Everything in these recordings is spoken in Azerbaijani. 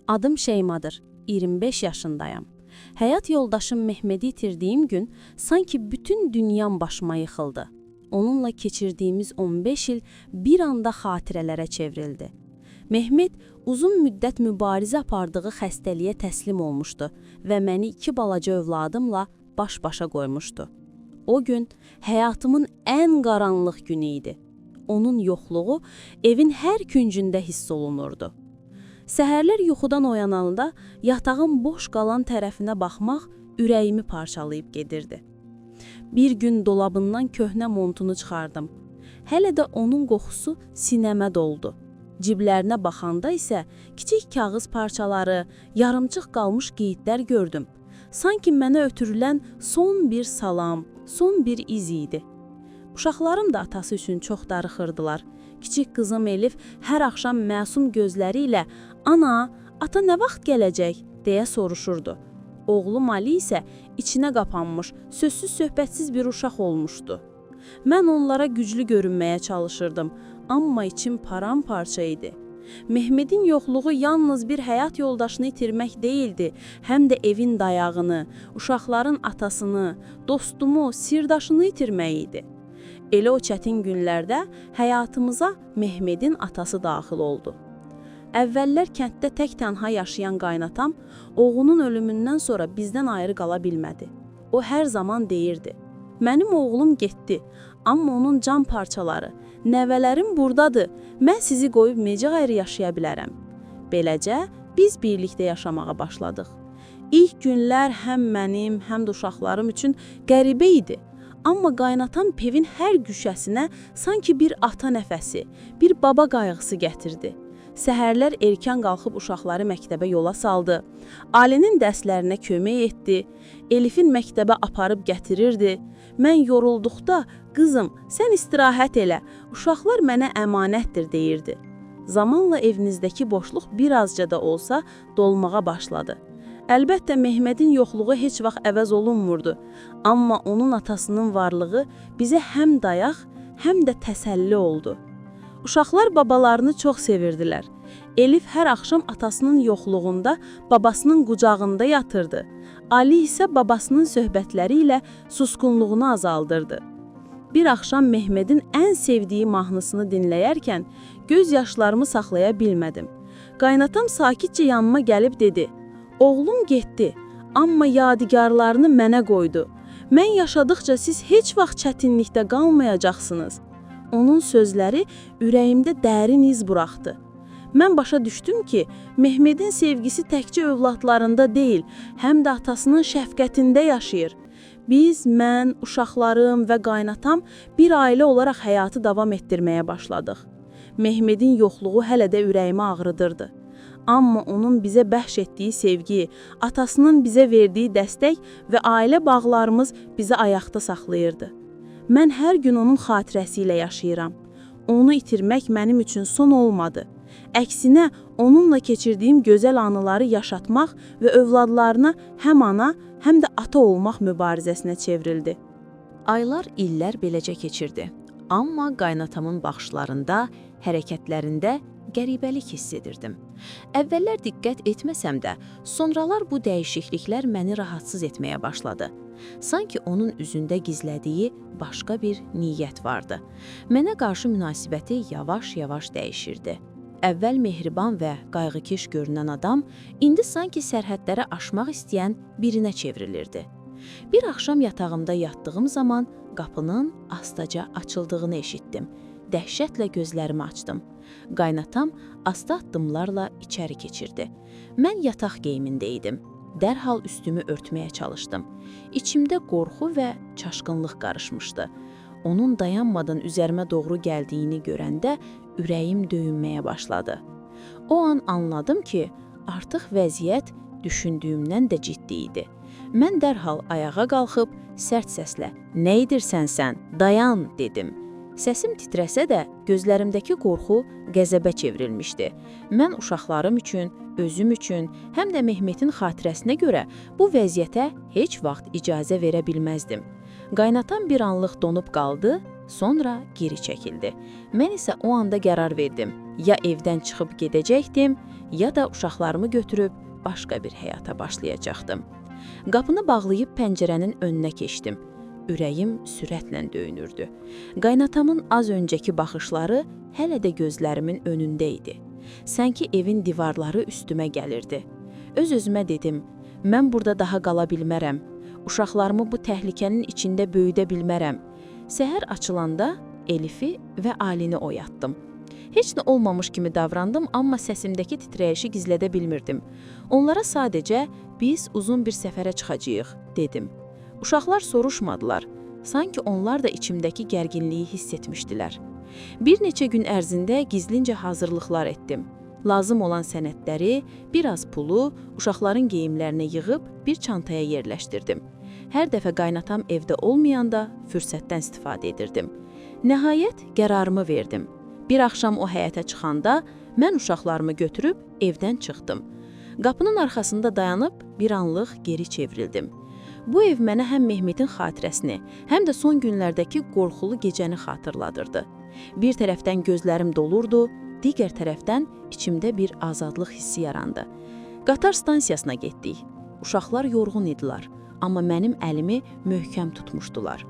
Adım Şeymadır, 25 yaşındayam. Həyat yoldaşım Mehmedi itirdiyim gün sanki bütün dünyam başıma yıxıldı. Onunla keçirdiyimiz 15 il bir anda xatirələrə çevrildi. Mehmet uzun müddət mübarizə apardığı xəstəliyə təslim olmuşdu və məni 2 balaca övladımla baş-başa qoymuşdu. O gün həyatımın ən qaranlıq günü idi. Onun yoxluğu evin hər küncündə hiss olunurdu. Səhərlər yuxudan oyananda yatağın boş qalan tərəfinə baxmaq ürəyimi parçalayıb gedirdi. Bir gün dolabından köhnə montunu çıxardım. Hələ də onun qoxusu sinəmə doldu. Ciblərinə baxanda isə kiçik kağız parçaları, yarımçıq qalmış qeydlər gördüm. Sanki mənə ötürülən son bir salam, son bir iz idi. Uşaqlarım da atası üçün çox darıxırdılar. Kiçik qızım Elif hər axşam məsum gözləri ilə "Ana, ata nə vaxt gələcək?" deyə soruşurdu. Oğlum Ali isə içinə qapanmış, sözsüz söhbətsiz bir uşaq olmuşdu. Mən onlara güclü görünməyə çalışırdım, amma içim paramparça idi. Mehmedin yoxluğu yalnız bir həyat yoldaşını itirmək deyildi, həm də evin dayağını, uşaqların atasını, dostumu, sirdaşını itirmək idi. Elə o çətin günlərdə həyatımıza Mehmedin atası daxil oldu. Əvvəllər kənddə tək-tənha yaşayan qaynatam, oğlunun ölümündən sonra bizdən ayrı qala bilmədi. O hər zaman deyirdi: "Mənim oğlum getdi, amma onun can parçaları, nəvələrim buradadır, mən sizi qoyub necə ayrı yaşaya bilərəm?" Beləcə, biz birlikdə yaşamağa başladıq. İlk günlər həm mənim, həm də uşaqlarım üçün qəribə idi. Amma qaynatam evin hər güşəsinə sanki bir ata nəfəsi, bir baba qayğısı gətirdi. Səhərlər erkən qalxıb uşaqları məktəbə yola saldı. Alinin dərslərinə kömək etdi. Elifin məktəbə aparıb gətirirdi. Mən yorulduqda, "Qızım, sən istirahət elə, uşaqlar mənə əmanətdir" deyirdi. Zamanla evinizdəki boşluq birazca da olsa dolmağa başladı. Əlbəttə, Mehmedin yoxluğu heç vaxt əvəz olunmurdu. Amma onun atasının varlığı bizə həm dayaq, həm də təsəlli oldu. Uşaqlar babalarını çox sevirdilər. Elif hər axşam atasının yoxluğunda babasının qucağında yatırdı. Ali isə babasının söhbətləri ilə susqunluğunu azaldırdı. Bir axşam Mehmedin ən sevdiyi mahnısını dinləyərkən göz yaşlarımı saxlaya bilmədim. Qaynatam sakitcə yanıma gəlib dedi: "Oğlum getdi, amma yadigarlarını mənə qoydu. Mən yaşadıqca siz heç vaxt çətinlikdə qalmayacaqsınız." Onun sözləri ürəyimdə dərin iz buraxdı. Mən başa düşdüm ki, Mehmedin sevgisi təkcə övladlarında deyil, həm də atasının şəfqətində yaşayır. Biz, mən, uşaqlarım və qaynatam bir ailə olaraq həyatı davam etdirməyə başladıq. Mehmedin yoxluğu hələ də ürəyimi ağrıdırdı. Amma onun bizə bəxş etdiyi sevgi, atasının bizə verdiyi dəstək və ailə bağlarımız bizi ayaqda saxlayırdı. Mən hər gün onun xatirəsi ilə yaşayıram. Onu itirmək mənim üçün son olmadı. Əksinə, onunla keçirdiyim gözəl anıları yaşatmaq və övladlarına həm ana, həm də ata olmaq mübarizəsinə çevrildi. Aylar, illər beləcə keçirdi. Amma qaynatamın baxışlarında, hərəkətlərində qəribəlik hiss edirdim. Əvvəllər diqqət etməsəm də, sonralar bu dəyişikliklər məni rahatsız etməyə başladı. Sanki onun üzündə gizlədiyi başqa bir niyyət vardı. Mənə qarşı münasibəti yavaş-yavaş dəyişirdi. Əvvəl mehriban və qayğıkeş görünən adam, indi sanki sərhədləri aşmaq istəyən birinə çevrilirdi. Bir axşam yatağımda yatdığım zaman qapının astaca açıldığını eşitdim. Dəhşətlə gözlərimi açdım. Qaynatam asta addımlarla içəri keçirdi. Mən yataq geyimində idim. Dərhal üstümü örtməyə çalışdım. İçimdə qorxu və çaşqınlıq qarışmışdı. Onun dayanmadan üzərimə doğru gəldiyini görəndə ürəyim döyünməyə başladı. O an anladım ki, artıq vəziyyət düşündüyümdən də ciddi idi. Mən dərhal ayağa qalxıb sərt səslə "Nə edirsən sən? Dayan!" dedim. Səsim titrəsə də gözlərimdəki qorxu qəzəbə çevrilmişdi. Mən uşaqlarım üçün, özüm üçün, həm də Mehmedin xatirəsinə görə bu vəziyyətə heç vaxt icazə verə bilməzdim. Qaynatam bir anlıq donub qaldı, Sonra geri çəkildi. Mən isə o anda qərar verdim. Ya evdən çıxıb gedəcəkdim, ya da uşaqlarımı götürüb başqa bir həyata başlayacaqdım. Qapını bağlayıb pəncərənin önünə keçdim. Ürəyim sürətlə döyünürdü. Qaynatamın az öncəki baxışları hələ də gözlərimin önündə idi. Sanki evin divarları üstümə gəlirdi. Öz-özümə dedim, mən burada daha qala bilmərəm. Uşaqlarımı bu təhlükənin içində böyüdə bilmərəm. Səhər açılanda Elifi və Alini oyatdım. Heç nə olmamış kimi davrandım, amma səsimdəki titrəyişi gizlədə bilmirdim. Onlara sadəcə biz uzun bir səfərə çıxacağıq, dedim. Uşaqlar soruşmadılar. Sanki onlar da içimdəki gərginliyi hiss etmişdilər. Bir neçə gün ərzində gizlincə hazırlıqlar etdim. Lazım olan sənədləri, biraz pulu, uşaqların geyimlərini yığıb bir çantaya yerləşdirdim. Hər dəfə qaynatam evdə olmayanda fürsətdən istifadə edirdim. Nəhayət qərarımı verdim. Bir axşam o həyətə çıxanda mən uşaqlarımı götürüb evdən çıxdım. Qapının arxasında dayanıb bir anlıq geri çevrildim. Bu ev mənə həm Mehmetin xatirəsini, həm də son günlərdəki qorxulu gecəni xatırladırdı. Bir tərəfdən gözlərim dolurdu, digər tərəfdən içimdə bir azadlıq hissi yarandı. Qatar stansiyasına getdik. Uşaqlar yorğun idilər, amma mənim əlimi möhkəm tutmuşdular.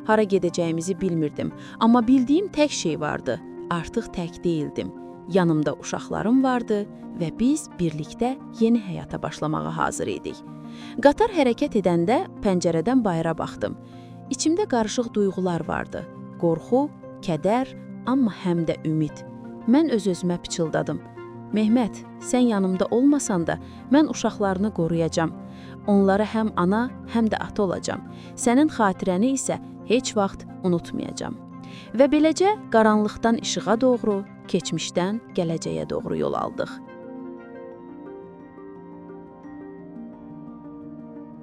Hara gedəcəyimizi bilmirdim, amma bildiyim tək şey vardı. Artıq tək deyildim. Yanımda uşaqlarım vardı və biz birlikdə yeni həyata başlamağa hazır idik. Qatar hərəkət edəndə pəncərədən bayıra baxdım. İçimdə qarışıq duyğular vardı. Qorxu, kədər, amma həm də ümid. Mən öz-özümə pıçıldadım. Mehmet, sən yanımda olmasan da mən uşaqlarını qoruyacam. Onlara həm ana, həm də ata olacam. Sənin xatirəni isə heç vaxt unutmayacam. Və beləcə qaranlıqdan işığa doğru, keçmişdən gələcəyə doğru yol aldıq.